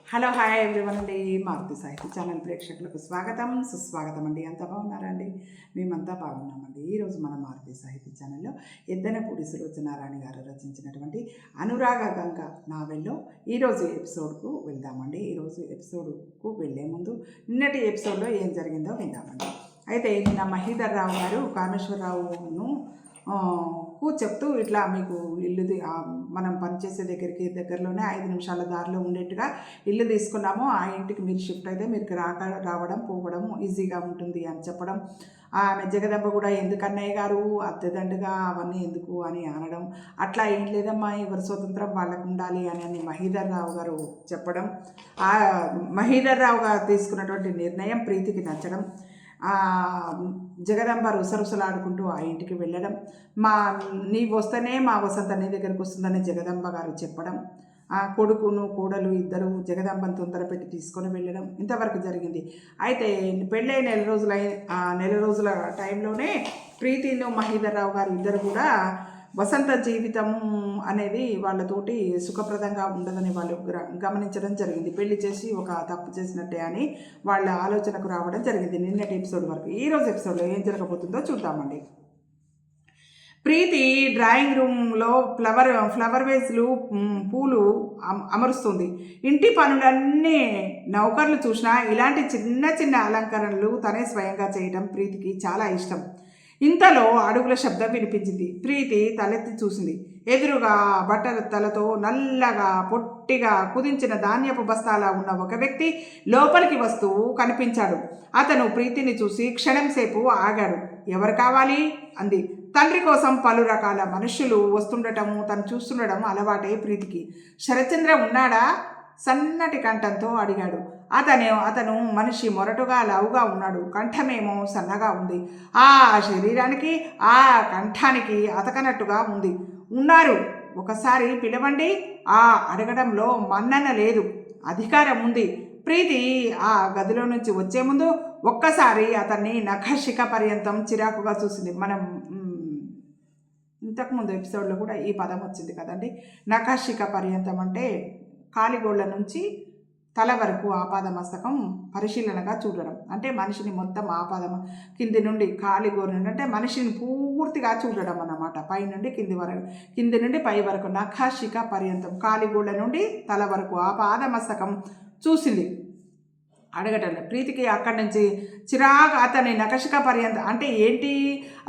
Hello hi everyone అండి. మారుతి సాహిత్య channel ప్రేక్షకులకు స్వాగతం సుస్వాగతం అండి. అంతా బాగున్నారండి? మేమంతా బాగున్నామండి. ఈరోజు మన మారుతి సాహిత్య ఛానల్లో ఎద్దనపూడి సులోచనారాణి గారు రచించినటువంటి అనురాగ గంగ నావెల్లో ఈరోజు ఎపిసోడ్కు వెళ్దామండి. ఈరోజు ఎపిసోడ్కు వెళ్ళే ముందు నిన్నటి ఎపిసోడ్లో ఏం జరిగిందో విందామండి. అయితే నిన్న మహీధర్ రావు గారు కామేశ్వరరావును చెప్తూ ఇట్లా మీకు ఇల్లుది మనం పనిచేసే దగ్గరలోనే 5 నిమిషాల దారిలో ఉండేట్టుగా ఇల్లు తీసుకున్నాము, ఆ ఇంటికి మీరు షిఫ్ట్ అయితే మీరు రావడం పోవడం ఈజీగా ఉంటుంది అని చెప్పడం. ఆమె జగదమ్మ కూడా ఎందుకు అన్నయ్య గారు అద్దెదండగా అవన్నీ ఎందుకు అని అనడం, అట్లా ఏం లేదమ్మా ఎవరి స్వతంత్రం వాళ్ళకు ఉండాలి అని మహీధర్ రావు గారు చెప్పడం. మహీధర్ రావు గారు తీసుకున్నటువంటి నిర్ణయం ప్రీతికి నచ్చడం. జగదంబ రుసరుసలాడుకుంటూ ఆ ఇంటికి వెళ్ళడం, నీవు వస్తేనే మా వసంత నీ దగ్గరికి వస్తుందని జగదంబ గారు చెప్పడం. కొడుకును కోడలు ఇద్దరు జగదంబను తొందరపెట్టి తీసుకొని వెళ్ళడం ఇంతవరకు జరిగింది. అయితే పెళ్ళై నెల రోజుల టైంలోనే ప్రీతిను మహీధర్ రావు గారు ఇద్దరు కూడా వసంత జీవితం అనేది వాళ్ళతోటి సుఖప్రదంగా ఉండదని వాళ్ళు గమనించడం జరిగింది. పెళ్లి చేసి ఒక తప్పు చేసినట్టే అని వాళ్ళ ఆలోచనకు రావడం జరిగింది నిన్నటి ఎపిసోడ్ వరకు. ఈరోజు ఎపిసోడ్లో ఏం జరగబోతుందో చూద్దామండి. ప్రీతి డ్రాయింగ్ రూమ్లో ఫ్లవర్ వేస్లు పూలు అమరుస్తుంది. ఇంటి పనులన్నీ నౌకర్లు చూసినా ఇలాంటి చిన్న చిన్న అలంకరణలు తనే స్వయంగా చేయడం ప్రీతికి చాలా ఇష్టం. ఇంతలో అడుగుల శబ్దం వినిపించింది. ప్రీతి తలెత్తి చూసింది. ఎదురుగా బట్టల తలతో నల్లగా పొట్టిగా కుదించిన ధాన్యపు బస్తాలా ఉన్న ఒక వ్యక్తి లోపలికి వస్తూ కనిపించాడు. అతను ప్రీతిని చూసి క్షణం సేపు ఆగాడు. ఎవరు కావాలి అంది. తండ్రి కోసం పలు రకాల మనుషులు వస్తుండటము తను చూస్తుండడం అలవాటే ప్రీతికి. శరత్చంద్ర ఉన్నాడా? సన్నటి కంఠంతో అడిగాడు. అతను మనిషి మొరటుగా లావుగా ఉన్నాడు. కంఠమేమో సన్నగా ఉంది. ఆ శరీరానికి ఆ కంఠానికి అతకనట్టుగా ఉంది. ఉన్నారు, ఒకసారి పిలవండి. అడగడంలో మన్నన లేదు, అధికారం ఉంది. ప్రీతి ఆ గదిలో నుంచి వచ్చే ముందు ఒక్కసారి అతన్ని నఖశిఖ పర్యంతం చిరాకుగా చూసింది. మనం ఇంతకుముందు ఎపిసోడ్లో కూడా ఈ పదం వచ్చింది కదండి. నఖశిఖ పర్యంతం అంటే కాలిగోళ్ళ నుంచి తల వరకు ఆపాదమస్తకం పరిశీలనగా చూడడం, అంటే మనిషిని మొత్తం కింది నుండి కాలిగోరు నుండి అంటే మనిషిని పూర్తిగా చూడడం అన్నమాట. కింది నుండి పై వరకు నఖశిఖ పర్యంతం కాలిగోళ్ళ నుండి తల వరకు ఆపాదమస్తకం చూసింది. అడగటం ప్రీతికి అక్కడి నుంచి చిరాకు. అతని నఖశిఖ పర్యంతం అంటే ఏంటి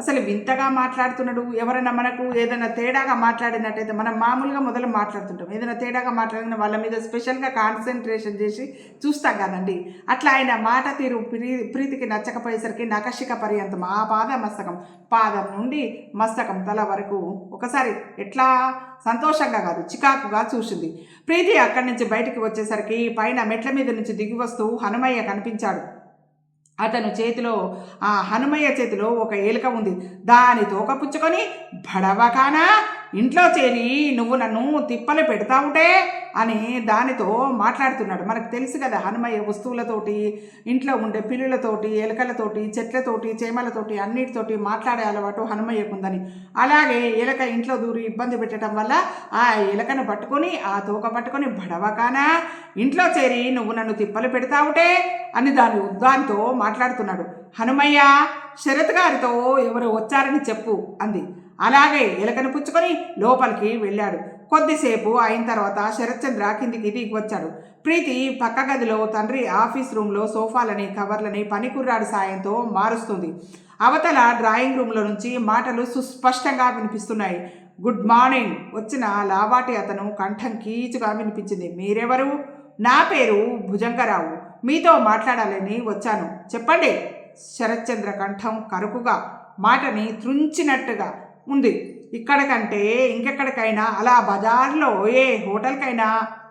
అసలు వింతగా మాట్లాడుతున్నాడు. ఎవరైనా మనకు ఏదైనా తేడాగా మాట్లాడినట్టయితే మనం మామూలుగా మొదలు మాట్లాడుతుంటాం, ఏదైనా తేడాగా మాట్లాడిన వాళ్ళ మీద స్పెషల్గా కాన్సన్ట్రేషన్ చేసి చూస్తాం కదండి. అట్లా ఆయన మాట తీరు ప్రీతికి నచ్చకపోయేసరికి నఖశిఖ పర్యంతం మస్తకం పాదం నుండి మస్తకం తల వరకు ఒకసారి ఎట్లా సంతోషంగా కాదు చికాకుగా చూసింది. ప్రీతి అక్కడి నుంచి బయటికి వచ్చేసరికి పైన మెట్ల మీద నుంచి దిగి వస్తూ హనుమయ్య కనిపించాడు. హనుమయ్య చేతిలో ఒక ఏలుక ఉంది. దాని తోక పుచ్చుకొని బడవకానా ఇంట్లో చేరి నువ్వు నన్ను తిప్పలు పెడతావుటే అని దానితో మాట్లాడుతున్నాడు. మనకు తెలుసు కదా, హనుమయ్య వస్తువులతోటి, ఇంట్లో ఉండే పిల్లులతోటి, ఎలుకలతోటి, చెట్లతోటి, చేమలతోటి అన్నిటితోటి మాట్లాడే అలవాటు హనుమయ్యకుందని. అలాగే ఎలుక ఇంట్లో దూరి ఇబ్బంది పెట్టడం వల్ల ఆ ఎలుకను పట్టుకొని ఆ తోక పట్టుకొని బడవకానా ఇంట్లో చేరి నువ్వు నన్ను తిప్పలు పెడతావుటే అని దానితో మాట్లాడుతున్నాడు. హనుమయ్య, శరత్ గారితో ఎవరు వచ్చారని చెప్పు అంది. అలాగే ఎలుకను పుచ్చుకొని లోపలికి వెళ్ళాడు. కొద్దిసేపు అయిన తర్వాత శరత్చంద్ర కిందికి దిగి వచ్చాడు. ప్రీతి పక్క గదిలో తండ్రి ఆఫీస్ రూమ్లో సోఫాలని కవర్లని పనికుర్రాడి సాయంతో మారుస్తుంది. అవతల డ్రాయింగ్ రూమ్లో నుంచి మాటలు సుస్పష్టంగా వినిపిస్తున్నాయి. Good morning. వచ్చిన లావాటి అతను కంఠం కీచుగా వినిపించింది. మీరెవరు? నా పేరు భుజంగరావు, మీతో మాట్లాడాలని వచ్చాను, చెప్పండి. శరత్చంద్ర కంఠం కరుకుగా, మాటని త్రుంచినట్టుగా ఉంది. ఇక్కడికంటే ఇంకెక్కడికైనా, అలా బజార్లో ఏ హోటల్కైనా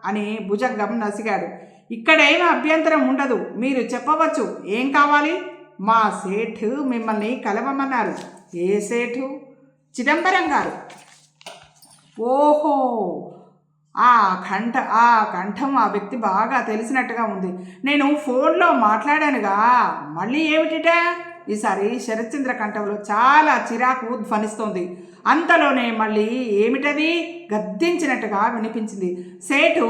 అని భుజంగం నసిగాడు. ఇక్కడేమీ అభ్యంతరం ఉండదు, మీరు చెప్పవచ్చు. ఏం కావాలి? మా సేఠు మిమ్మల్ని కలవమన్నారు. ఏ సేఠు? చిదంబరం గారు. ఓహో, ఆ కంఠం ఆ వ్యక్తి బాగా తెలిసినట్టుగా ఉంది. నేను ఫోన్లో మాట్లాడానుగా, మళ్ళీ ఏమిటిట ఈసారి శరత్చంద్ర కంఠంలో చాలా చిరాకు ధ్వనిస్తోంది. అంతలోనే మళ్ళీ ఏమిటది గద్దించినట్టుగా వినిపించింది. సేటు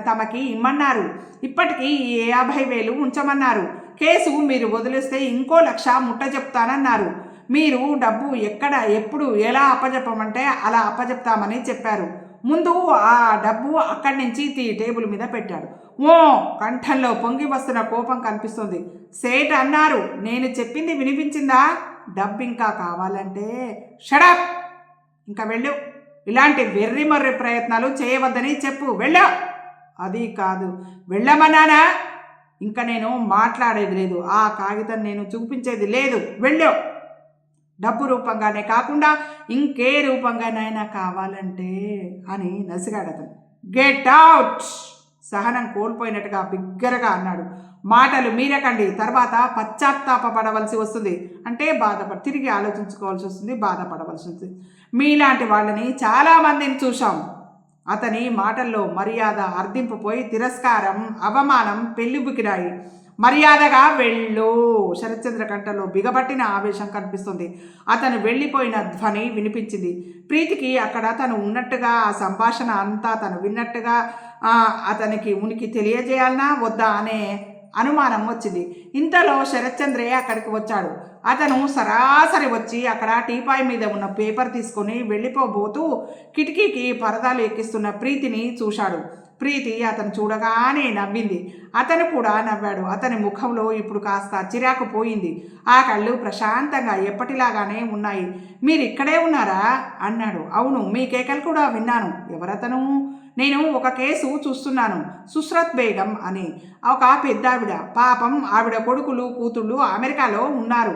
తమకి ఇమ్మన్నారు, ఇప్పటికీ 50,000 ఉంచమన్నారు. కేసు మీరు వదిలేస్తే ఇంకో 1,00,000 ముట్ట చెప్తానన్నారు. మీరు డబ్బు ఎక్కడ ఎప్పుడు ఎలా అప్పచెప్పమంటే అలా అప్పచెప్తామని చెప్పారు. ముందు ఆ డబ్బు అక్కడి నుంచి టేబుల్ మీద పెట్టాడు. ఓ కంఠంలో పొంగి వస్తున్న కోపం కనిపిస్తుంది. సేట్ అన్నారు, నేను చెప్పింది వినిపించిందా? డబ్బు ఇంకా కావాలంటే షడప్, ఇంకా వెళ్ళు, ఇలాంటి వెర్రి మర్రి ప్రయత్నాలు చేయవద్దని చెప్పు, వెళ్ళు. అది కాదు, వెళ్ళమన్నానా? ఇంకా నేను మాట్లాడేది లేదు, ఆ కాగితం నేను చూపించేది లేదు, వెళ్ళు. డబ్బు రూపంగానే కాకుండా ఇంకే రూపంగానైనా కావాలంటే అని నసిగాడతను. గెట్ అవుట్, సహనం కోల్పోయినట్టుగా బిగ్గరగా అన్నాడు. మాటలు మీరకండి, తర్వాత పశ్చాత్తాపడవలసి వస్తుంది, అంటే తిరిగి ఆలోచించుకోవాల్సి వస్తుంది, బాధపడవలసి వస్తుంది. మీలాంటి వాళ్ళని చాలామందిని చూశాం. అతని మాటల్లో మర్యాద అర్థింపుపోయి తిరస్కారం, అవమానం పెళ్ళిబుకిరాయి. మర్యాదగా వెళ్ళు. శరత్చంద్ర కంఠంలో బిగబట్టిన ఆవేశం కనిపిస్తుంది. అతను వెళ్ళిపోయిన ధ్వని వినిపించింది. ప్రీతికి అక్కడ తను ఉన్నట్టుగా, ఆ సంభాషణ అంతా తను విన్నట్టుగా అతనికి ఉనికి తెలియజేయాలనా వద్దా అనే అనుమానం వచ్చింది. ఇంతలో శరత్చంద్రయ్య అక్కడికి వచ్చాడు. అతను సరాసరి వచ్చి అక్కడ టీపాయ్ మీద ఉన్న పేపర్ తీసుకొని వెళ్ళిపోబోతూ కిటికీకి పరదాలు ఎక్కిస్తున్న ప్రీతిని చూశాడు. ప్రీతి అతను చూడగానే నవ్వింది. అతను కూడా నవ్వాడు. అతని ముఖంలో ఇప్పుడు కాస్త చిరాకు పోయింది. ఆ కళ్ళు ప్రశాంతంగా ఎప్పటిలాగానే ఉన్నాయి. మీరు ఇక్కడే ఉన్నారా అన్నాడు. అవును, మీ కేకలు కూడా విన్నాను. ఎవరతను? నేను ఒక కేసు చూస్తున్నాను, సుస్రత్ బేగం అని, ఒక పెద్దావిడ. పాపం ఆవిడ కొడుకులు కూతుళ్ళు అమెరికాలో ఉన్నారు.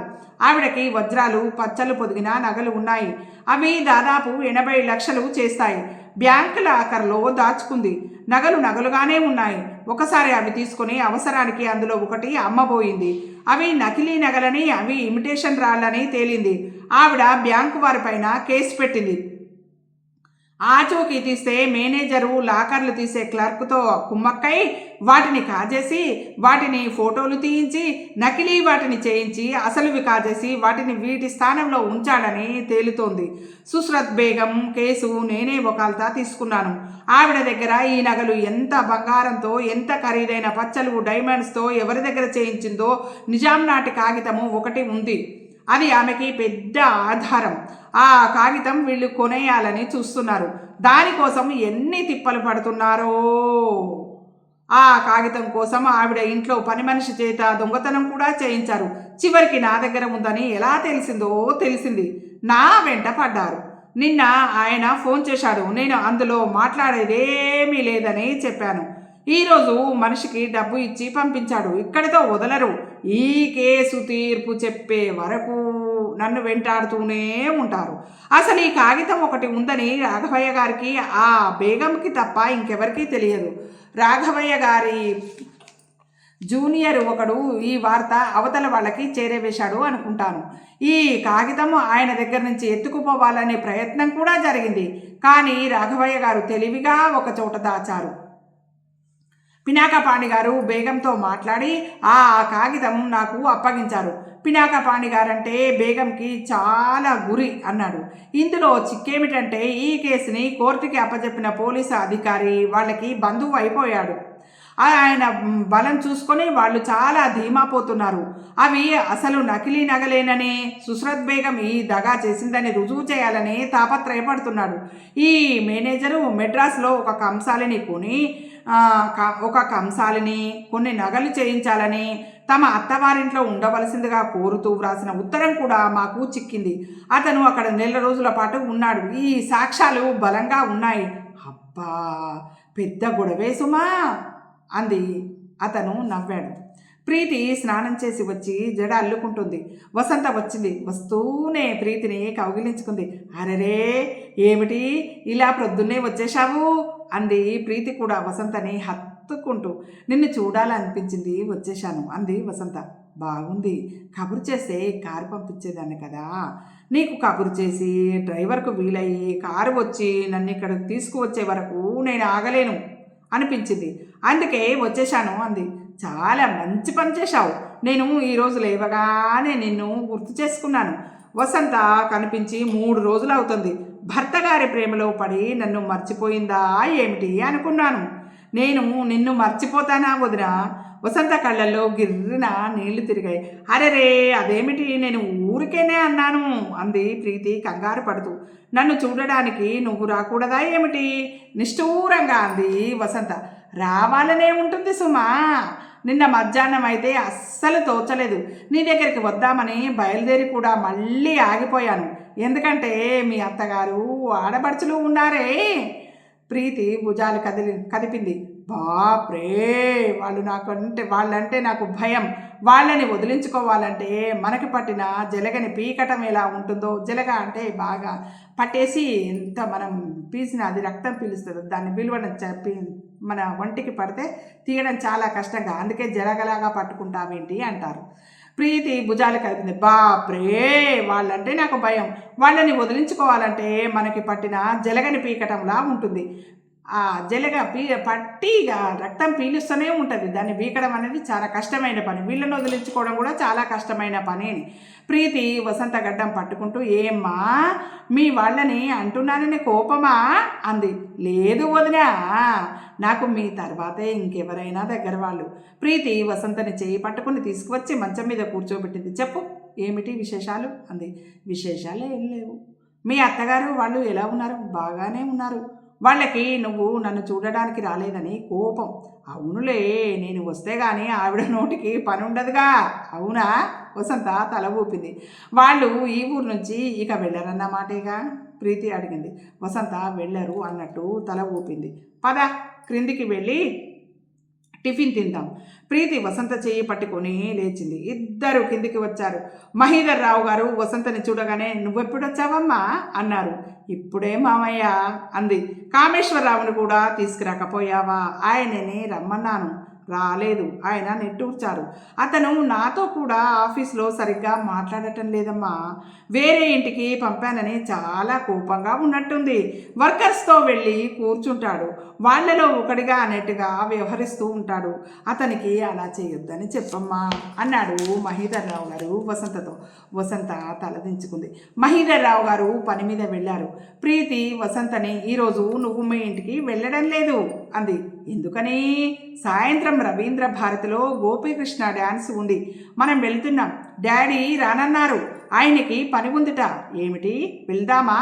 ఆవిడకి వజ్రాలు పచ్చలు పొదిగిన నగలు ఉన్నాయి. అవి దాదాపు 80 లక్షలు చేస్తాయి. బ్యాంకు లాకర్లో దాచుకుంది. నగలుగానే ఉన్నాయి. ఒకసారి అవి తీసుకొని అవసరానికి అందులో ఒకటి అమ్మబోయింది. అవి నకిలీ నగలని, అవి ఇమిటేషన్ రాళ్ళని తేలింది. ఆవిడ బ్యాంకు వారిపైన కేసు పెట్టింది. ఆచూకీ తీస్తే మేనేజరు లాకర్లు తీసే క్లర్క్తో కుమ్మక్కై వాటిని కాజేసి, వాటిని ఫోటోలు తీయించి, నకిలీ వాటిని చేయించి, అసలువి కాజేసి వాటిని వీటి స్థానంలో ఉంచాడని తేలుతోంది. సుస్రత్ బేగం కేసు నేనే వకాల్తా తీసుకున్నాను. ఆవిడ దగ్గర ఈ నగలు ఎంత బంగారంతో, ఎంత ఖరీదైన పచ్చలు డైమండ్స్తో ఎవరి దగ్గర చేయించిందో నిజాం నాటి కాగితము ఒకటి ఉంది. అది ఆమెకి పెద్ద ఆధారం. ఆ కాగితం వీళ్ళు కొనేయాలని చూస్తున్నారు. దానికోసం ఎన్ని తిప్పలు పడుతున్నారో. ఆ కాగితం కోసం ఆవిడ ఇంట్లో పని మనిషి చేత దొంగతనం కూడా చేయించారు. చివరికి నా దగ్గర ఉందని ఎలా తెలిసింది. నా వెంట పడ్డారు. నిన్న ఆయన ఫోన్ చేశాడు. నేను అందులో మాట్లాడేదేమీ లేదని చెప్పాను. ఈరోజు మనిషికి డబ్బు ఇచ్చి పంపించాడు. ఇక్కడితో వదలరు. ఈ కేసు తీర్పు చెప్పే వరకు నన్ను వెంటాడుతూనే ఉంటారు. అసలు ఈ కాగితం ఒకటి ఉందని రాఘవయ్య గారికి, ఆ బేగంకి తప్ప ఇంకెవరికీ తెలియదు. రాఘవయ్య గారి జూనియర్ ఒకడు ఈ వార్త అవతల వాళ్ళకి చేరవేశాడు అనుకుంటాను. ఈ కాగితము ఆయన దగ్గర నుంచి ఎత్తుకుపోవాలనే ప్రయత్నం కూడా జరిగింది. కానీ రాఘవయ్య గారు తెలివిగా ఒక చోట దాచారు. పినాకపాణి గారు బేగంతో మాట్లాడి ఆ కాగితం నాకు అప్పగించారు. పినాకపాణి గారంటే బేగంకి చాలా గురి అన్నాడు. ఇందులో చిక్కేమిటంటే ఈ కేసుని కోర్టుకి అప్పచెప్పిన పోలీసు అధికారి వాళ్ళకి బంధువు అయిపోయాడు. ఆయన బలం చూసుకొని వాళ్ళు చాలా ధీమాపోతున్నారు. అవి అసలు నకిలీ నగలేనని, సుస్రత్ బేగం ఈ దగా చేసిందని రుజువు చేయాలని తాపత్రయపడుతున్నాడు. ఈ మేనేజరు మెడ్రాస్లో ఒక కంసాలిని కొన్ని నగలు చేయించాలని తమ అత్తవారింట్లో ఉండవలసిందిగా కోరుతూ వ్రాసిన ఉత్తరం కూడా మాకు చిక్కింది. అతను అక్కడ 4 రోజుల పాటు ఉన్నాడు. ఈ సాక్ష్యాలు బలంగా ఉన్నాయి. అబ్బా, పెద్ద గొడవే సుమా అంది. అతను నవ్వాడు. ప్రీతి స్నానం చేసి వచ్చి జడ అల్లుకుంటుంది. వసంత వచ్చింది. వస్తూనే ప్రీతిని కౌగిలించుకుంది. అరెరే, ఏమిటి ఇలా ప్రొద్దున్నే వచ్చేశావు అంది. ప్రీతి కూడా వసంతని హత్తుకుంటూ. నిన్ను చూడాలనిపించింది, వచ్చేశాను అంది వసంత. బాగుంది, కబురు చేస్తే కారు పంపించేదాన్ని కదా. నీకు కబురు చేసి డ్రైవర్కు వీలయ్యి కారు వచ్చి నన్ను ఇక్కడికి తీసుకువచ్చే వరకు నేను ఆగలేను అనిపించింది. అందుకే వచ్చేశాను అంది. చాలా మంచి పని చేశావు. నేను ఈరోజు లేవగానే నిన్ను గుర్తు చేసుకున్నాను. వసంత కనిపించి 3 రోజులు అవుతుంది. భర్త గారి ప్రేమలో పడి నన్ను మర్చిపోయిందా ఏమిటి అనుకున్నాను. నేను నిన్ను మర్చిపోతానా వదినా? వసంత కళ్ళల్లో గిర్రిన నీళ్లు తిరిగాయి. అరెరే, అదేమిటి, నేను ఊరికేనే అన్నాను అంది ప్రీతి కంగారు పడుతూ. నన్ను చూడడానికి నువ్వు రాకూడదా ఏమిటి? నిష్ఠూరంగా అంది వసంత. రావాలనే ఉంటుంది సుమా. నిన్న మధ్యాహ్నం అయితే అస్సలు తోచలేదు. నీ దగ్గరికి వద్దామని బయలుదేరి కూడా మళ్ళీ ఆగిపోయాను. ఎందుకంటే మీ అత్తగారు ఆడపడుచులు ఉన్నారే. ప్రీతి భుజాలు కదిపింది. బాప్రే, వాళ్ళంటే నాకు భయం. వాళ్ళని వదిలించుకోవాలంటే మనకి పట్టిన జలగని పీకటం ఎలా ఉంటుందో. జలగ అంటే బాగా పట్టేసి ఎంత మనం పీసిన అది రక్తం పీలుస్తుంది. దాన్ని విలువడం మన ఒంటికి పడితే తీయడం చాలా కష్టంగా, అందుకే జలగలాగా పట్టుకుంటామేంటి అంటారు. ప్రీతి భుజాలు కలిపింది. బాప్రే, వాళ్ళంటే నాకు భయం. వాళ్ళని వదిలించుకోవాలంటే మనకి పట్టిన జలగని పీకటంలా ఉంటుంది. ఆ జలగ పట్టి రక్తం పీలుస్తూనే ఉంటుంది. దాన్ని పీకడం అనేది చాలా కష్టమైన పని. వీళ్ళని వదిలించుకోవడం కూడా చాలా కష్టమైన పని. ప్రీతి వసంత గడ్డం పట్టుకుంటూ, ఏమ్మా మీ వాళ్ళని అంటున్నానని కోపమా అంది. లేదు వదినా, నాకు మీ తర్వాతే ఇంకెవరైనా దగ్గర వాళ్ళు. ప్రీతి వసంతని చేయి పట్టుకుని తీసుకువచ్చి మంచం మీద కూర్చోబెట్టింది. చెప్పు, ఏమిటి విశేషాలు అంది. విశేషాలే ఏం లేవు. మీ అత్తగారు వాళ్ళు ఎలా ఉన్నారు? బాగానే ఉన్నారు. వాళ్ళకి నువ్వు నన్ను చూడడానికి రాలేదని కోపం. అవునులే, నేను వస్తే గానీ ఆవిడ నోటికి పని ఉండదుగా. అవునా? వసంత తల ఊపింది. వాళ్ళు ఈ ఊరు నుంచి ఇక వెళ్ళరన్నమాటేగా ప్రీతి అడిగింది. వసంత వెళ్ళరు అన్నట్టు తల ఊపింది. పద, క్రిందికి వెళ్ళి టిఫిన్ తిందాం. ప్రీతి వసంత చేయి పట్టుకొని లేచింది. ఇద్దరు కిందికి వచ్చారు. మహీధర్ రావు గారు వసంతని చూడగానే, నువ్వెప్పుడొచ్చావమ్మా అన్నారు. ఇప్పుడే మామయ్య అంది. కామేశ్వరరావుని కూడా తీసుకురాకపోయావా? ఆయనని రమ్మన్నాను, రాలేదు. ఆయన నిట్టూర్చారు. అతను నాతో కూడా ఆఫీస్లో సరిగ్గా మాట్లాడటం లేదమ్మా. వేరే ఇంటికి పంపానని చాలా కోపంగా ఉన్నట్టుంది. వర్కర్స్తో వెళ్ళి కూర్చుంటాడు. వాళ్లలో ఒకడిగా అన్నట్టుగా వ్యవహరిస్తూ ఉంటాడు. అతనికి అలా చేయొద్దని చెప్పమ్మా అన్నాడు మహీధర్ రావు గారు వసంతతో. వసంత తలదించుకుంది. మహీధర్ రావు గారు పని మీద వెళ్ళారు. ప్రీతి వసంతని, ఈరోజు నువ్వు మీ ఇంటికి వెళ్ళడం లేదు అంది. ఎందుకని? సాయంత్రం రవీంద్ర భారతిలో గోపీకృష్ణ డ్యాన్స్ ఉంది, మనం వెళ్తున్నాం. డాడీ రానన్నారు. ఆయనకి పని ఉందిట. ఏమిటి, వెళ్దామా?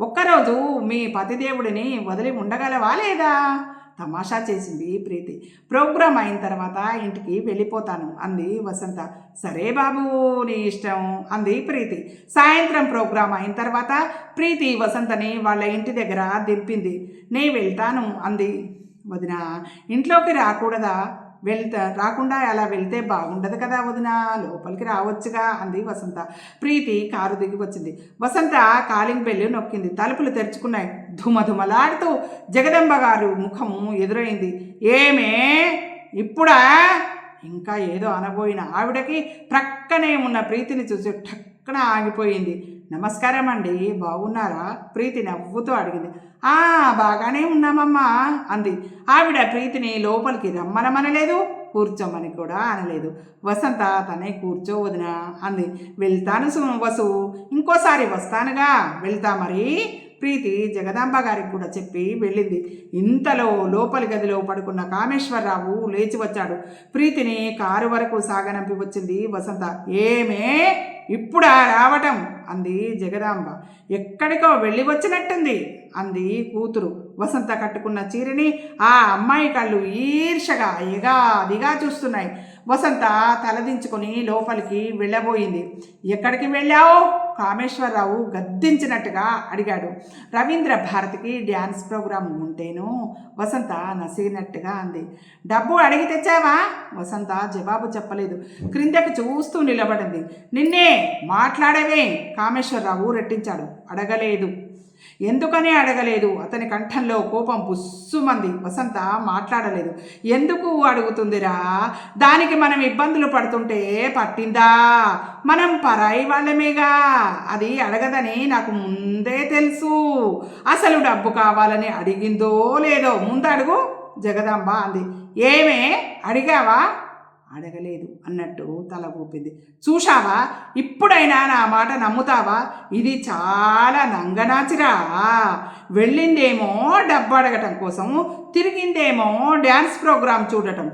ఒక్కరోజు మీ పతిదేవుడిని వదిలి ఉండగలవా లేదా? తమాషా చేసింది ప్రీతి. ప్రోగ్రాం అయిన తర్వాత ఇంటికి వెళ్ళిపోతాను అంది వసంత. సరే బాబు, నీ ఇష్టం అంది ప్రీతి. సాయంత్రం ప్రోగ్రాం అయిన తర్వాత ప్రీతి వసంతని వాళ్ళ ఇంటి దగ్గర దింపింది. నే వెళ్తాను అంది. వదిన, ఇంట్లోకి రాకూడదా? రాకుండా అలా వెళ్తే బాగుండదు కదా వదిన, లోపలికి రావచ్చుగా అంది వసంత. ప్రీతి కారు దిగి వచ్చింది. వసంత కాలింగ్ బెల్లు నొక్కింది. తలుపులు తెరుచుకున్నాయి. ధుమధుమలాడుతూ జగదంబ గారు ముఖము ఎదురైంది. ఏమే ఇప్పుడా? ఇంకా ఏదో అనబోయిన ఆవిడకి ప్రక్కనే ఉన్న ప్రీతిని చూసి టక్కన ఆగిపోయింది. నమస్కారం అండి, బాగున్నారా? ప్రీతి నవ్వుతూ అడిగింది. బాగానే ఉన్నామమ్మా అంది. ఆవిడ ప్రీతిని లోపలికి రమ్మనమనలేదు, కూర్చోమని కూడా అనలేదు. వసంత తనే కూర్చోవదినా అంది. వెళ్తాను వసు, ఇంకోసారి వస్తానుగా. వెళ్తా మరి. ప్రీతి జగదాంబ గారికి కూడా చెప్పి వెళ్ళింది. ఇంతలో లోపలి గదిలో పడుకున్న కామేశ్వరరావు లేచి వచ్చాడు. ప్రీతిని కారు వరకు సాగనంపి వచ్చింది వసంత. ఏమే ఇప్పుడా రావటం అంది జగదాంబ. ఎక్కడికో వెళ్ళి వచ్చినట్టుంది అంది కూతురు. వసంత కట్టుకున్న చీరని ఆ అమ్మాయి కళ్ళు ఈర్షగా ఎగాదిగా చూస్తున్నాయి. వసంత తలదించుకొని లోపలికి వెళ్ళబోయింది. ఎక్కడికి వెళ్ళావు? కామేశ్వరరావు గద్దించినట్టుగా అడిగాడు. రవీంద్ర భారతికి డ్యాన్స్ ప్రోగ్రాం ఉంటేను వసంత నసిగినట్టుగా అంది. డబ్బు అడిగి తెచ్చావా? వసంత జవాబు చెప్పలేదు. క్రిందకి చూస్తూ నిలబడింది. నిన్నే మాట్లాడవే? కామేశ్వరరావు రెట్టించాడు. అడగలేదు. ఎందుకనే అడగలేదు? అతని కంఠంలో కోపం పుస్సుమంది. వసంత మాట్లాడలేదు. ఎందుకు అడుగుతుందిరా? దానికి మనం ఇబ్బందులు పడుతుంటే పట్టిందా? మనం పరాయి వాళ్ళమేగా. అది అడగదని నాకు ముందే తెలుసు. అసలు డబ్బు కావాలని అడిగిందో లేదో ముందు అడుగు. జగదాంబ అంది. ఏమే అడిగావా? అడగలేదు అన్నట్టు తల ఊపింది. చూశావా, ఇప్పుడైనా నా మాట నమ్ముతావా? ఇది చాలా నంగనాచిరా. వెళ్ళిందేమో డబ్బు అడగటం కోసం, తిరిగిందేమో డ్యాన్స్ ప్రోగ్రాం చూడటం.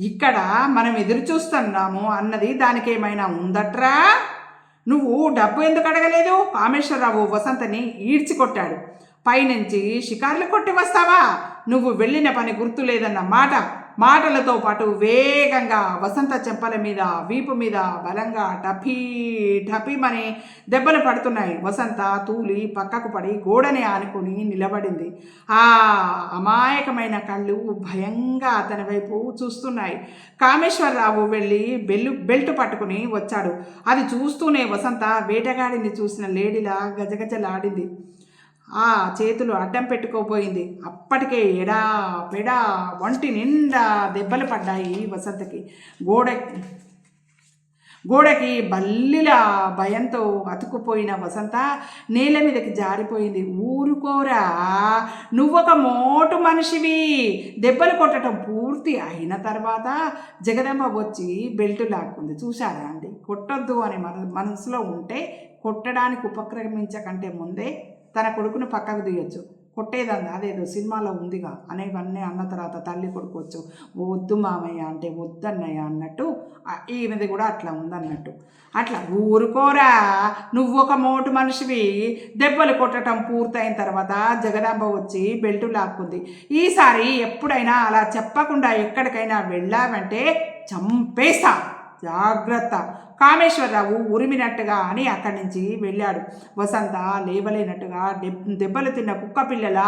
ఇక్కడ మనం ఎదురు చూస్తున్నాము అన్నది దానికేమైనా ఉందట్రా? నువ్వు డబ్బు ఎందుకు అడగలేదు? కామేశ్వరరావు వసంతని ఈడ్చికొట్టాడు. పైనుంచి షికార్లు కొట్టి వస్తావా? నువ్వు వెళ్ళిన పని గుర్తు లేదన్న మాటలతో పాటు వేగంగా వసంత చెంపల మీద, వీపు మీద బలంగా టపీ టపీమని దెబ్బలు పడుతున్నాయి. వసంత తూలి పక్కకు పడి గోడని ఆనుకుని నిలబడింది. ఆ అమాయకమైన కళ్ళు భయంగా అతని వైపు చూస్తున్నాయి. కామేశ్వరరావు వెళ్ళి బెల్ట్ పట్టుకుని వచ్చాడు. అది చూస్తూనే వసంత వేటగాడిని చూసిన లేడిలా గజగజలాడింది. ఆ చేతులు అడ్డం పెట్టుకోపోయింది. అప్పటికే ఎడా పెడా ఒంటి నిండా దెబ్బలు పడ్డాయి వసంతకి. గోడకి బల్లిలా భయంతో అతుకుపోయిన వసంత నేల మీదకి జారిపోయింది. ఊరుకోరా, నువ్వొక మోటు మనిషివి. దెబ్బలు కొట్టడం పూర్తి అయిన తర్వాత జగదంబ వచ్చి బెల్ట్ లాక్కుంది. చూశారా అండి, కొట్టొద్దు అని మనసులో ఉంటే కొట్టడానికి ఉపక్రమించకంటే ముందే తన కొడుకును పక్కకు తీయొచ్చు. కొట్టేదండి అదేదో సినిమాలో ఉందిగా అనేవన్నీ అన్న తర్వాత తల్లి కొడుకోవచ్చు. వద్దు మామయ్య అంటే వద్దన్నయ్య అన్నట్టు ఈమెది కూడా అట్లా ఉందన్నట్టు. అట్లా ఊరుకోరా, నువ్వు ఒక మోటు మనిషివి. దెబ్బలు కొట్టడం పూర్తయిన తర్వాత జగదాంబ వచ్చి బెల్టు లాక్కుంది. ఈసారి ఎప్పుడైనా అలా చెప్పకుండా ఎక్కడికైనా వెళ్ళావంటే చంపేస్తా, జాగ్రత్త. కామేశ్వరరావు ఉరిమినట్టుగా అని అక్కడి నుంచి వెళ్ళాడు. వసంత లేవలేనట్టుగా దెబ్బలు తిన్న కుక్క పిల్లల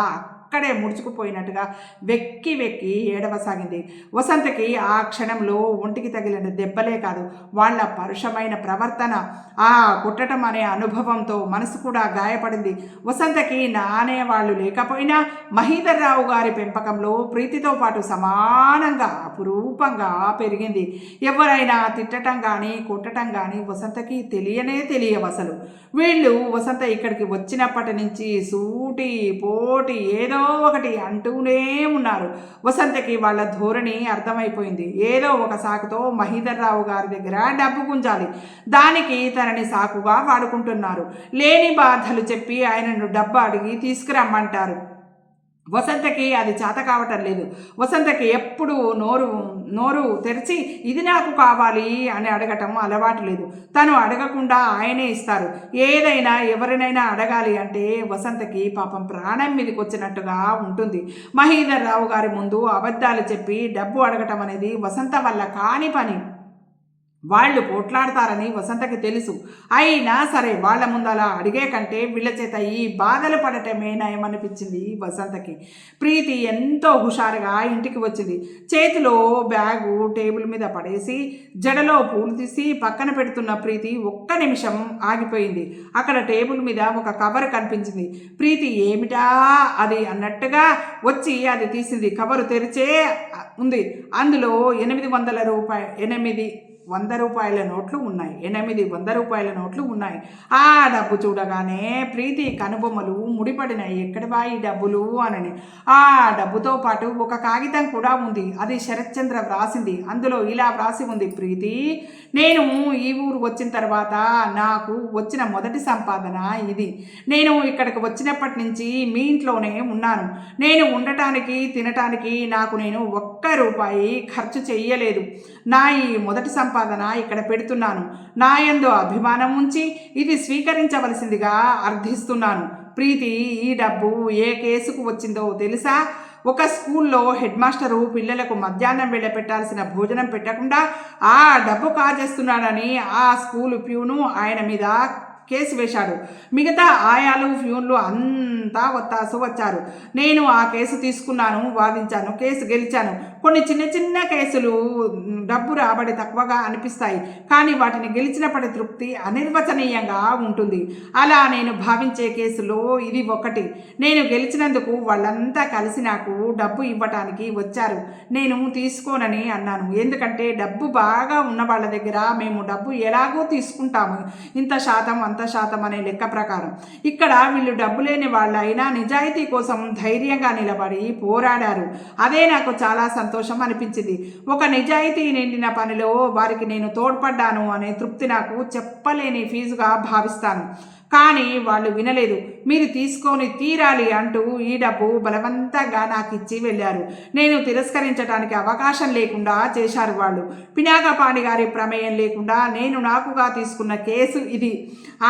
అక్కడే ముడుచుకుపోయినట్టుగా వెక్కి ఏడవసాగింది. వసంతకి ఆ క్షణంలో ఒంటికి తగిలిన దెబ్బలే కాదు, వాళ్ళ పరుషమైన ప్రవర్తన, ఆ కొట్టడం అనే అనుభవంతో మనసు కూడా గాయపడింది. వసంతకి నానేవాళ్ళు లేకపోయినా మహీధర్రావు గారి పెంపకంలో ప్రీతితో పాటు సమానంగా అపురూపంగా పెరిగింది. ఎవరైనా తిట్టడం కానీ కొట్టడం కానీ వసంతకి తెలియవు అసలు. వీళ్ళు వసంత ఇక్కడికి వచ్చినప్పటి నుంచి సూటి పోటీ ఏదో ఒకటి అంటూనే ఉన్నారు. వసంతకి వాళ్ళ ధోరణి అర్థమైపోయింది. ఏదో ఒక సాకుతో మహీధర్రావు గారి దగ్గర డబ్బు గుంజాలి, దానికి తనని సాకుగా వాడుకుంటున్నారు. లేని బాధలు చెప్పి ఆయనను డబ్బు అడిగి తీసుకురమ్మంటారు. వసంతకి అది చేత కావటం లేదు. వసంతకి ఎప్పుడు నోరు తెరిచి ఇది నాకు కావాలి అని అడగటం అలవాటు లేదు. తను అడగకుండా ఆయనే ఇస్తారు. ఏదైనా ఎవరినైనా అడగాలి అంటే వసంతకి పాపం ప్రాణం మీదకి వచ్చినట్టుగా ఉంటుంది. మహీధర్రావు గారి ముందు అబద్ధాలు చెప్పి డబ్బు అడగటం అనేది వసంత వల్ల కాని పని. వాళ్ళు పోట్లాడతారని వసంతకి తెలుసు. అయినా సరే వాళ్ళ ముందు అలా అడిగే కంటే వీళ్ళ చేత ఈ బాధలు పడటమే నయమనిపించింది వసంతకి. ప్రీతి ఎంతో హుషారుగా ఇంటికి వచ్చింది. చేతిలో బ్యాగు టేబుల్ మీద పడేసి జడలో పూలు తీసి పక్కన పెడుతున్న ప్రీతి ఒక్క నిమిషం ఆగిపోయింది. అక్కడ టేబుల్ మీద ఒక కవర్ కనిపించింది. ప్రీతి ఏమిటా అది అన్నట్టుగా వచ్చి అది తీసింది. కవరు తెరిచే ఉంది. అందులో 800 రూపాయల నోట్లు ఉన్నాయి. 800 రూపాయల నోట్లు ఉన్నాయి. ఆ డబ్బు చూడగానే ప్రీతి కనుబొమ్మలు ముడిపడినాయి. ఎక్కడివా ఈ డబ్బులు అనని. ఆ డబ్బుతో పాటు ఒక కాగితం కూడా ఉంది. అది శరత్చంద్ర వ్రాసింది. అందులో ఇలా వ్రాసి ఉంది: ప్రీతి, నేను ఈ ఊరు వచ్చిన తర్వాత నాకు వచ్చిన మొదటి సంపాదన ఇది. నేను ఇక్కడికి వచ్చినప్పటి నుంచి మీ ఇంట్లోనే ఉన్నాను. నేను ఉండటానికి తినటానికి నేను ₹1 ఖర్చు చెయ్యలేదు. నా ఈ మొదటి సంపాదన ఇక్కడ పెడుతున్నాను. నా యందు అభిమానం ఉంచి ఇది స్వీకరించవలసిందిగా అర్థిస్తున్నాను. ప్రీతి, ఈ డబ్బు ఏ కేసుకు వచ్చిందో తెలుసా? ఒక స్కూల్లో హెడ్ మాస్టరు పిల్లలకు మధ్యాహ్నం వేళ పెట్టాల్సిన భోజనం పెట్టకుండా ఆ డబ్బు కాజేస్తున్నాడని ఆ స్కూలు ప్యూను ఆయన మీద కేసు వేశాడు. మిగతా ఆయాలు ఫ్యూన్లు అంతా ఒత్తాసు వచ్చారు. నేను ఆ కేసు తీసుకున్నాను, వాదించాను, కేసు గెలిచాను. కొన్ని చిన్న కేసులు డబ్బు రాబడి తక్కువగా అనిపిస్తాయి, కానీ వాటిని గెలిచినప్పటి తృప్తి అనిర్వచనీయంగా ఉంటుంది. అలా నేను భావించే కేసులో ఇది ఒకటి. నేను గెలిచినందుకు వాళ్ళంతా కలిసి నాకు డబ్బు ఇవ్వటానికి వచ్చారు. నేను తీసుకోనని అన్నాను. ఎందుకంటే డబ్బు బాగా ఉన్న వాళ్ళ దగ్గర మేము డబ్బు ఎలాగో తీసుకుంటాము, ఇంత శాతం అంత శాతం అనే లెక్క ప్రకారం. ఇక్కడ వీళ్ళు డబ్బు లేని వాళ్ళైనా నిజాయితీ కోసం ధైర్యంగా నిలబడి పోరాడారు. అదే నాకు చాలా సంతోషం అనిపించింది. ఒక నిజాయితీ నిండిన పనిలో వారికి నేను తోడ్పడ్డాను అనే తృప్తి నాకు చెప్పలేని ఫీజుగా భావిస్తాను. కానీ వాళ్ళు వినలేదు. మీరు తీసుకొని తీరాలి అంటూ ఈ డబ్బు బలవంతంగా నాకు ఇచ్చి వెళ్ళారు. నేను తిరస్కరించడానికి అవకాశం లేకుండా చేశారు వాళ్ళు. పినాకపాణి గారి ప్రమేయం లేకుండా నేను నాకుగా తీసుకున్న కేసు ఇది.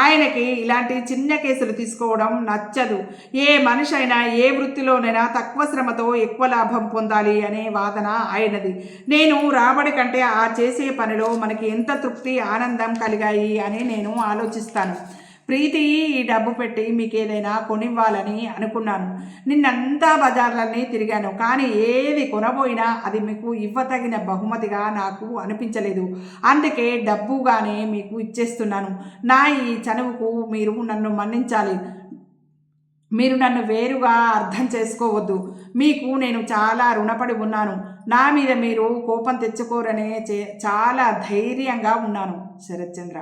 ఆయనకి ఇలాంటి చిన్న కేసులు తీసుకోవడం నచ్చదు. ఏ మనిషి అయినా ఏ వృత్తిలోనైనా తక్కువ శ్రమతో ఎక్కువ లాభం పొందాలి అనే వాదన ఆయనది. నేను రాబడి కంటే ఆ చేసే పనిలో మనకి ఎంత తృప్తి ఆనందం కలిగాయి అని నేను ఆలోచిస్తాను. ప్రీతి, ఈ డబ్బు పెట్టి మీకు ఏదైనా కొనివ్వాలని అనుకున్నాను. నిన్నంతా బజార్లన్నీ తిరిగాను, కానీ ఏది కొనబోయినా అది మీకు ఇవ్వతగిన బహుమతిగా నాకు అనిపించలేదు. అందుకే డబ్బుగానే మీకు ఇచ్చేస్తున్నాను. నా ఈ చనువుకు మీరు నన్ను మన్నించాలి. మీరు నన్ను వేరుగా అర్థం చేసుకోవద్దు. మీకు నేను చాలా రుణపడి ఉన్నాను. నా మీద మీరు కోపం తెచ్చుకోరనే చాలా ధైర్యంగా ఉన్నాను. శరత్చంద్ర.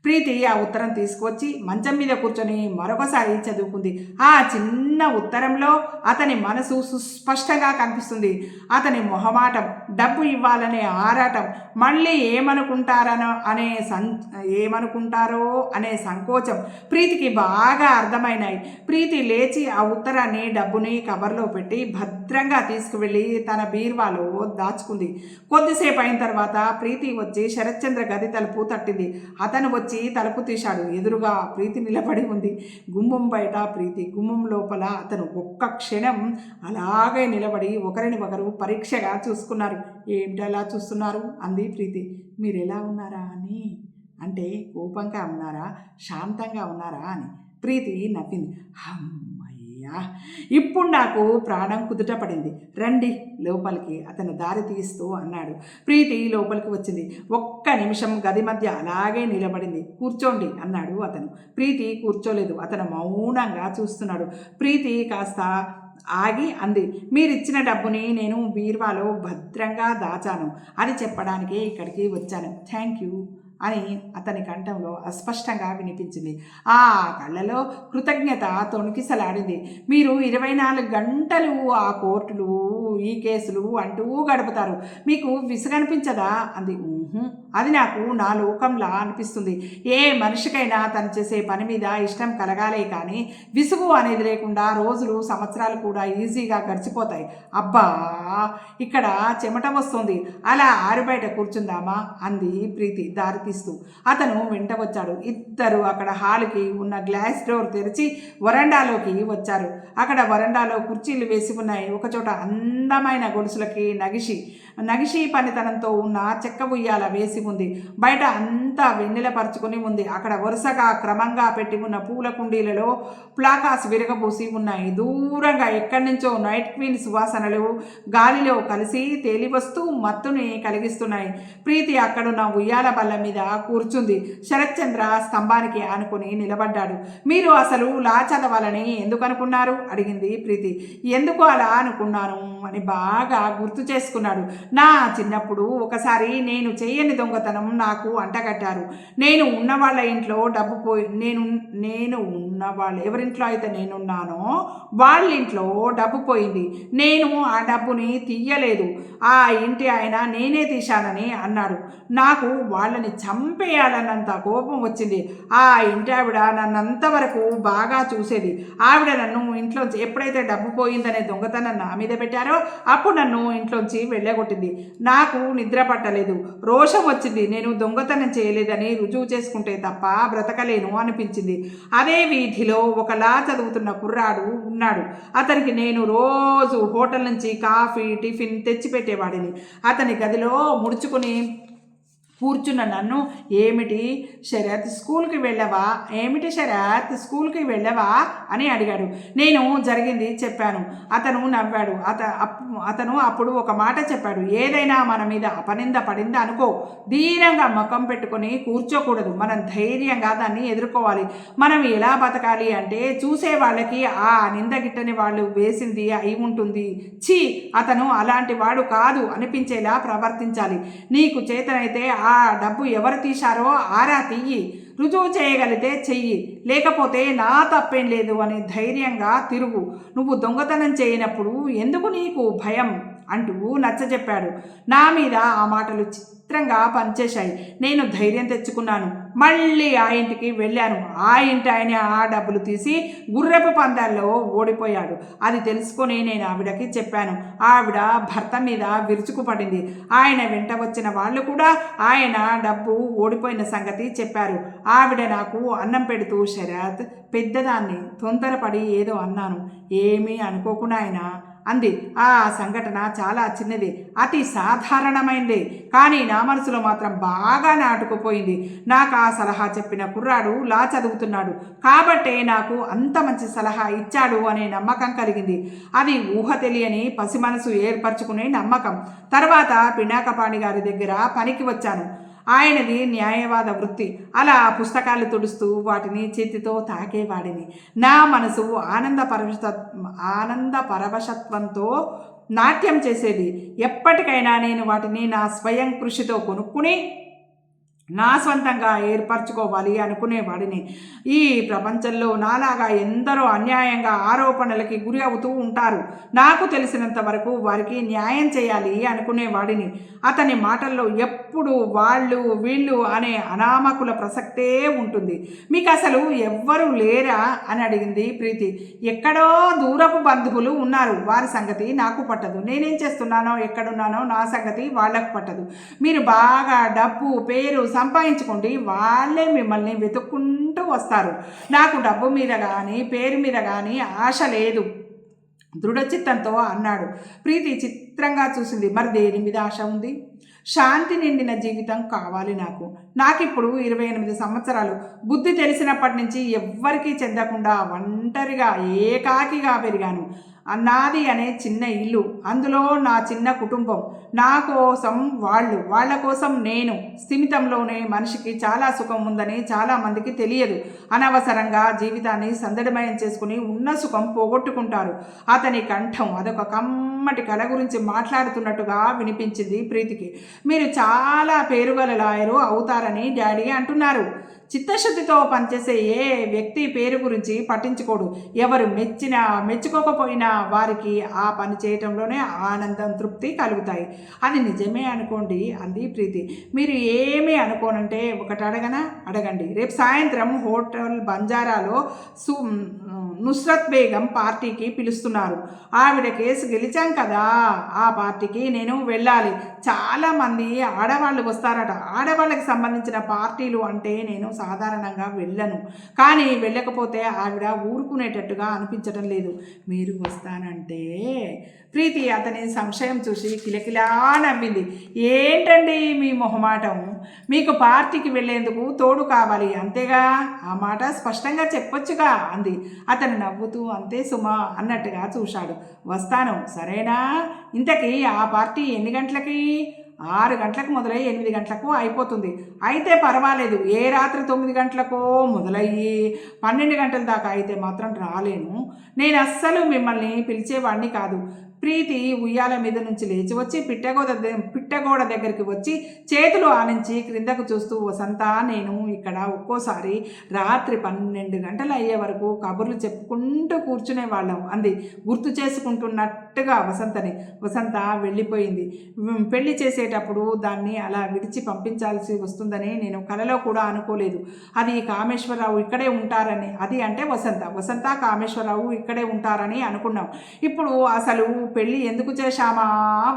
ప్రీతి ఆ ఉత్తరం తీసుకొచ్చి మంచం మీద కూర్చొని మరొకసారి చదువుకుంది. ఆ చిన్న ఉత్తరంలో అతని మనసు సుస్పష్టంగా కనిపిస్తుంది. అతని మొహమాటం, డబ్బు ఇవ్వాలనే ఆరాటం, మళ్ళీ ఏమనుకుంటారో అనే సంకోచం ప్రీతికి బాగా అర్థమైనాయి. ప్రీతి లేచి ఆ ఉత్తరాన్ని, డబ్బుని కవర్లో పెట్టి భద్రంగా తీసుకువెళ్ళి తన బీర్వాలో దాచుకుంది. కొద్దిసేపు అయిన తర్వాత ప్రీతి వచ్చి శరత్చంద్ర గది తలుపు తట్టింది. అతను వచ్చి తలుపు తీశాడు. ఎదురుగా ప్రీతి నిలబడి ఉంది. గుమ్మం బయట ప్రీతి, గుమ్మం లోపల అతను. ఒక్క క్షణం అలాగే నిలబడి ఒకరిని ఒకరు పరీక్షగా చూసుకున్నారు. ఏమిటి అలా చూస్తున్నారు అంది ప్రీతి. మీరు ఎలా ఉన్నారా అని. అంటే కోపంగా ఉన్నారా, శాంతంగా ఉన్నారా అని. ప్రీతి నవ్వింది. ఇప్పుడు నాకు ప్రాణం కుదుట పడింది. రండి లోపలికి అతను దారి తీస్తూ అన్నాడు. ప్రీతి లోపలికి వచ్చింది. ఒక్క నిమిషం గది మధ్య అలాగే నిలబడింది. కూర్చోండి అన్నాడు అతను. ప్రీతి కూర్చోలేదు. అతను మౌనంగా చూస్తున్నాడు. ప్రీతి కాస్త ఆగి అంది. మీరిచ్చిన డబ్బుని నేను బీర్వాలో భద్రంగా దాచాను. అది చెప్పడానికే ఇక్కడికి వచ్చాను. థ్యాంక్ యూ అని అతని కంఠంలో అస్పష్టంగా వినిపించింది. ఆ కళ్ళలో కృతజ్ఞత తొణికిసలాడింది. మీరు 24 గంటలు ఆ కోర్టులు, ఈ కేసులు అంటూ గడుపుతారు. మీకు విసుగనిపించదా అంది. అది నాకు నా లోకంలా అనిపిస్తుంది. ఏ మనిషికైనా తను చేసే పని మీద ఇష్టం కలగాలే కానీ విసుగు అనేది లేకుండా రోజులు, సంవత్సరాలు కూడా ఈజీగా గడిచిపోతాయి. అబ్బా, ఇక్కడ చెమట వస్తుంది. అలా ఆరుబయట కూర్చుందామా అంది ప్రీతి దారి తీస్తూ. అతను వెంట వచ్చాడు. ఇద్దరు అక్కడ హాల్కి ఉన్న గ్లాస్ డోర్ తెరిచి వరండాలోకి వచ్చారు. అక్కడ వరండాలో కుర్చీలు వేసి ఉన్నాయి. ఒకచోట అందమైన గొలుసులకి నగిషి పనితనంతో ఉన్న చెక్క ఉయ్యాల వేసి ఉంది. బయట అంతా వెన్నెలపరుచుకొని ఉంది. అక్కడ వరుసగా క్రమంగా పెట్టి ఉన్న పూల కుండీలలో ప్లాకాస్ విరగబూసి ఉన్నాయి. దూరంగా ఎక్కడి నుంచో నైట్ క్వీన్ సువాసనలు గాలిలో కలిసి తేలివస్తూ మత్తుని కలిగిస్తున్నాయి. ప్రీతి అక్కడున్న ఉయ్యాల బల్ల మీద కూర్చుంది. శరత్చంద్ర స్తంభానికి ఆనుకుని నిలబడ్డాడు. మీరు అసలు లా చదవాలని ఎందుకు అనుకున్నారు అడిగింది ప్రీతి. ఎందుకు అలా అనుకున్నాను అని బాగా గుర్తు చేసుకున్నాడు. నా చిన్నప్పుడు ఒకసారి నేను చేయని దొంగతనం నాకు అంటగట్టారు. నేను ఉన్న వాళ్ళ ఇంట్లో డబ్బు పోయి నేను ఉన్న వాళ్ళు ఎవరింట్లో అయితే నేనున్నానో వాళ్ళ ఇంట్లో డబ్బు పోయింది. నేను ఆ డబ్బుని తీయలేదు. ఆ ఇంటి ఆయన నేనే తీశానని అన్నాడు. నాకు వాళ్ళని చంపేయాలన్నంత కోపం వచ్చింది. ఆ ఇంటి ఆవిడ నన్నంతవరకు బాగా చూసేది. ఆవిడ నన్ను ఇంట్లోంచి ఎప్పుడైతే డబ్బు పోయిందనే దొంగతనం నా మీద పెట్టారో అప్పుడు నన్ను ఇంట్లోంచి వెళ్ళగొట్టింది. నాకు నిద్ర పట్టలేదు. రోషం వచ్చింది. నేను దొంగతనం చేయలేదని రుజువు చేసుకుంటే తప్ప బ్రతకలేను అనిపించింది. అదే వీధిలో ఒకలా చదువుతున్న కుర్రాడు ఉన్నాడు. అతనికి నేను రోజు హోటల్ నుంచి కాఫీ, టిఫిన్ తెచ్చిపెట్టేవాడిని. అతని గదిలో ముడుచుకుని కూర్చున్న నన్ను, ఏమిటి శరత్ స్కూల్కి వెళ్ళవా అని అడిగాడు. నేను జరిగింది చెప్పాను. అతను నవ్వాడు. అతను అప్పుడు ఒక మాట చెప్పాడు. ఏదైనా మన మీద అపనింద పడింది అనుకో, దీనంగా ముఖం పెట్టుకొని కూర్చోకూడదు. మనం ధైర్యంగా దాన్ని ఎదుర్కోవాలి. మనం ఎలా బతకాలి అంటే చూసే వాళ్ళకి ఆ నిందగిట్టని వాళ్ళు వేసింది అయి ఉంటుంది. అతను అలాంటి వాడు కాదు అనిపించేలా ప్రవర్తించాలి. నీకు చేతనైతే ఆ డబ్బు ఎవరు తీశారో ఆరా తీయి. రుజువు చేయగలిగితే చెయ్యి, లేకపోతే నా తప్పేం లేదు అని ధైర్యంగా తిరుగు. నువ్వు దొంగతనం చేయనప్పుడు ఎందుకు నీకు భయం అంటూ నచ్చజెప్పాడు. నా మీద ఆ మాటలు చిత్రంగా పనిచేశాయి. నేను ధైర్యం తెచ్చుకున్నాను. మళ్ళీ ఆ ఇంటికి వెళ్ళాను. ఆ ఇంటి ఆయన ఆ డబ్బులు తీసి గుర్రపు పందాల్లో ఓడిపోయాడు. అది తెలుసుకొని నేను ఆవిడకి చెప్పాను. ఆవిడ భర్త మీద విరుచుకుపడింది. ఆయన వెంట వచ్చిన వాళ్ళు కూడా ఆయన డబ్బు ఓడిపోయిన సంగతి చెప్పారు. ఆవిడ నాకు అన్నం పెడుతూ, శరత్, పెద్దదాన్ని, తొందరపడి ఏదో అన్నాను, ఏమీ అనుకోకుండా ఆయన అంది. ఆ సంఘటన చాలా చిన్నది, అతి సాధారణమైంది, కానీ నా మనసులో మాత్రం బాగా నాటుకుపోయింది. నాకు ఆ సలహా చెప్పిన కుర్రాడు లా చదువుతున్నాడు కాబట్టే నాకు అంత మంచి సలహా ఇచ్చాడు అనే నమ్మకం కలిగింది. అది ఊహ తెలియని పసి మనసు ఏర్పరచుకునే నమ్మకం. తర్వాత పినాకపాణి గారి దగ్గర పనికి వచ్చాను. ఆయనది న్యాయవాద వృత్తి. అలా పుస్తకాలు తుడుస్తూ వాటిని చేతితో తాకేవాడిని. నా మనసు ఆనంద పరవశత్వంతో నాట్యం చేసేది. ఎప్పటికైనా నేను వాటిని నా స్వయం కృషితో కొనుక్కుని నా సొంతంగా ఏర్పరచుకోవాలి అనుకునేవాడిని. ఈ ప్రపంచంలో నాలాగా ఎందరో అన్యాయంగా ఆరోపణలకి గురి అవుతూ ఉంటారు. నాకు తెలిసినంత వరకు వారికి న్యాయం చేయాలి అనుకునేవాడిని. అతని మాటల్లో ఎప్పుడు వాళ్ళు వీళ్ళు అనే అనామకుల ప్రసక్తే ఉంటుంది. మీకు అసలు ఎవ్వరు లేరా అని అడిగింది ప్రీతి. ఎక్కడో దూరపు బంధువులు ఉన్నారు, వారి సంగతి నాకు పట్టదు. నేనేం చేస్తున్నానో ఎక్కడున్నానో నా సంగతి వాళ్ళకు పట్టదు. మీరు బాగా డబ్బు పేరు సంపాదించుకోండి, వాళ్ళే మిమ్మల్ని వెతుక్కుంటూ వస్తారు. నాకు డబ్బు మీద కానీ పేరు మీద కానీ ఆశ లేదు, దృఢచిత్తంతో అన్నాడు. ప్రీతి చిత్రంగా చూసింది. మరి దేని మీద ఆశ ఉంది? శాంతి నిండిన జీవితం కావాలి నాకిప్పుడు 28 సంవత్సరాలు. బుద్ధి తెలిసినప్పటి నుంచి ఎవ్వరికీ చెందకుండా ఒంటరిగా ఏకాకిగా పెరిగాను. నాది అనే చిన్న ఇల్లు, అందులో నా చిన్న కుటుంబం, నా కోసం వాళ్ళు, వాళ్ళ కోసం నేను. స్థిమితంలోనే మనిషికి చాలా సుఖం ఉందని చాలామందికి తెలియదు. అనవసరంగా జీవితాన్ని సందడిమయం చేసుకుని ఉన్న సుఖం పోగొట్టుకుంటారు. అతని కంఠం అదొక కమ్మటి కళ గురించి మాట్లాడుతున్నట్టుగా వినిపించింది ప్రీతికి. మీరు చాలా పేరుగల లాయరు అవుతారని డాడీ అంటున్నారు. చిత్తశుద్ధితో పనిచేసే ఏ వ్యక్తి పేరు గురించి పట్టించుకోడు. ఎవరు మెచ్చినా మెచ్చుకోకపోయినా వారికి ఆ పని చేయటంలోనే ఆనందం, తృప్తి కలుగుతాయి. అది నిజమే అనుకోండి అంది ప్రీతి. మీరు ఏమీ అనుకోనంటే ఒకటి అడగండి. రేపు సాయంత్రం హోటల్ బంజారాలో నుస్రత్ బేగం పార్టీకి పిలుస్తున్నారు. ఆవిడ కేసు గెలిచాం కదా, ఆ పార్టీకి నేను వెళ్ళాలి. చాలామంది ఆడవాళ్ళు వస్తారట. ఆడవాళ్ళకి సంబంధించిన పార్టీలు అంటే నేను సాధారణంగా వెళ్ళను, కానీ వెళ్ళకపోతే ఆవిడ ఊరుకునేటట్టుగా అనిపించడం లేదు. మీరు వస్తానంటే? ప్రీతి అతని సంశయం చూసి కిలకిలా నవ్వింది. ఏంటండి మీ మొహమాటం? మీకు పార్టీకి వెళ్ళేందుకు తోడు కావాలి అంతేగా, ఆ మాట స్పష్టంగా చెప్పొచ్చుగా అంది. అతను నవ్వుతూ అంతే సుమా అన్నట్టుగా చూశాడు. వస్తాను, సరేనా? ఇంతకీ ఆ పార్టీ ఎన్ని గంటలకి? 6 గంటలకు మొదలై 8 గంటలకు అయిపోతుంది. అయితే పర్వాలేదు. ఏ రాత్రి 9 గంటలకో మొదలయ్యి 12 గంటల దాకా అయితే మాత్రం రాలేను. నేను అస్సలు మిమ్మల్ని పిలిచేవాడిని కాదు. ప్రీతి ఉయ్యాల మీద నుంచి లేచి వచ్చి పిట్టగోడ దగ్గరికి వచ్చి చేతులు ఆనించి క్రిందకు చూస్తూ, వసంత, నేను ఇక్కడ ఒక్కోసారి రాత్రి 12 గంటలు అయ్యే వరకు కబుర్లు చెప్పుకుంటూ కూర్చునే వాళ్ళం అంది, గుర్తు చేసుకుంటున్నట్టుగా వసంతని. వసంత వెళ్ళిపోయింది. పెళ్లి చేసేటప్పుడు దాన్ని అలా విడిచి పంపించాల్సి వస్తుందని నేను కలలో కూడా అనుకోలేదు. అది కామేశ్వరరావు ఇక్కడే ఉంటారని, అది అంటే వసంత కామేశ్వరరావు ఇక్కడే ఉంటారని అనుకున్నాం. ఇప్పుడు అసలు పెళ్ళి ఎందుకు చేశామా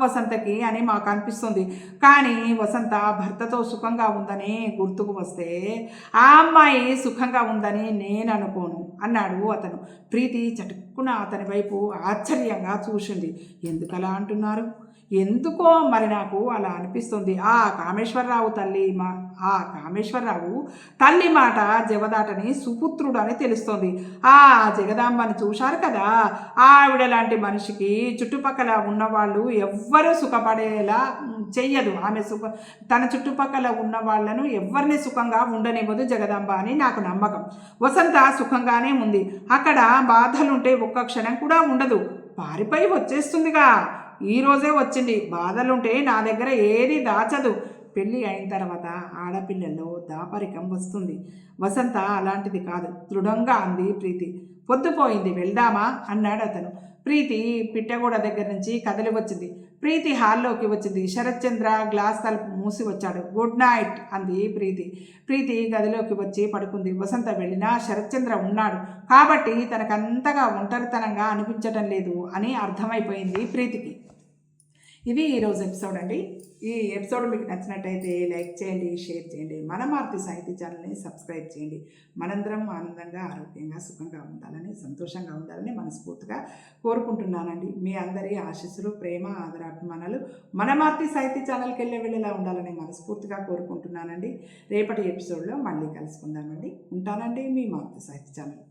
వసంతకి అని మాకు అనిపిస్తుంది. కానీ వసంత భర్తతో సుఖంగా ఉందని గుర్తుకు వస్తే ఆ అమ్మాయి సుఖంగా ఉందని నేను అనుకోను అన్నాడు అతను. ప్రీతి చటుక్కున అతని వైపు ఆశ్చర్యంగా చూసింది. ఎందుకలా అంటున్నారు? ఎందుకో మరి నాకు అలా అనిపిస్తుంది. ఆ కామేశ్వరరావు తల్లి మాట జవదాటని సుపుత్రుడు అని తెలుస్తోంది. ఆ జగదాంబని చూశారు కదా, ఆవిడ లాంటి మనిషికి చుట్టుపక్కల ఉన్నవాళ్ళు ఎవ్వరూ సుఖపడేలా చెయ్యదు. తన చుట్టుపక్కల ఉన్న వాళ్ళను ఎవరిని సుఖంగా ఉండనివ్వదు జగదాంబ అని నాకు నమ్మకం. వసంత సుఖంగానే ఉంది. అక్కడ బాధలుంటే ఒక్క క్షణం కూడా ఉండదు, పారిపోయి వచ్చేస్తుందిగా. ఈరోజే వచ్చింది. బాధలుంటే నా దగ్గర ఏది దాచదు. పెళ్ళి అయిన తర్వాత ఆడపిల్లల్లో దాపరికం వస్తుంది. వసంత అలాంటిది కాదు, దృఢంగా అంది ప్రీతి. పొద్దుపోయింది, వెళ్దామా అన్నాడు అతను. ప్రీతి పిట్టగోడ దగ్గర నుంచి కదిలి వచ్చింది. ప్రీతి హాల్లోకి వచ్చింది. శరత్చంద్ర గ్లాస్ తలుపు మూసి వచ్చాడు. గుడ్ నైట్ అంది ప్రీతి. ప్రీతి గదిలోకి వచ్చి పడుకుంది. వసంత వెళ్ళినా శరత్చంద్ర ఉన్నాడు కాబట్టి తనకంతగా ఒంటరితనంగా అనిపించటం లేదు అని అర్థమైపోయింది ప్రీతికి. ఇది ఈరోజు ఎపిసోడ్ అండి. ఈ ఎపిసోడ్ మీకు నచ్చినట్టయితే లైక్ చేయండి, షేర్ చేయండి. మన మారుతి సాహితీ ఛానల్ని సబ్స్క్రైబ్ చేయండి. మనందరం ఆనందంగా, ఆరోగ్యంగా, సుఖంగా ఉండాలని, సంతోషంగా ఉండాలని మనస్ఫూర్తిగా కోరుకుంటున్నానండి. మీ అందరి ఆశీస్సులు, ప్రేమ, ఆదరాభిమానాలు మన మారుతి సాహితీ ఛానల్కి వెళ్ళేలా ఉండాలని మనస్ఫూర్తిగా కోరుకుంటున్నానండి. రేపటి ఎపిసోడ్లో మళ్ళీ కలుసుకుందామండి. ఉంటానండి, మీ మారుతి సాహితీ ఛానల్.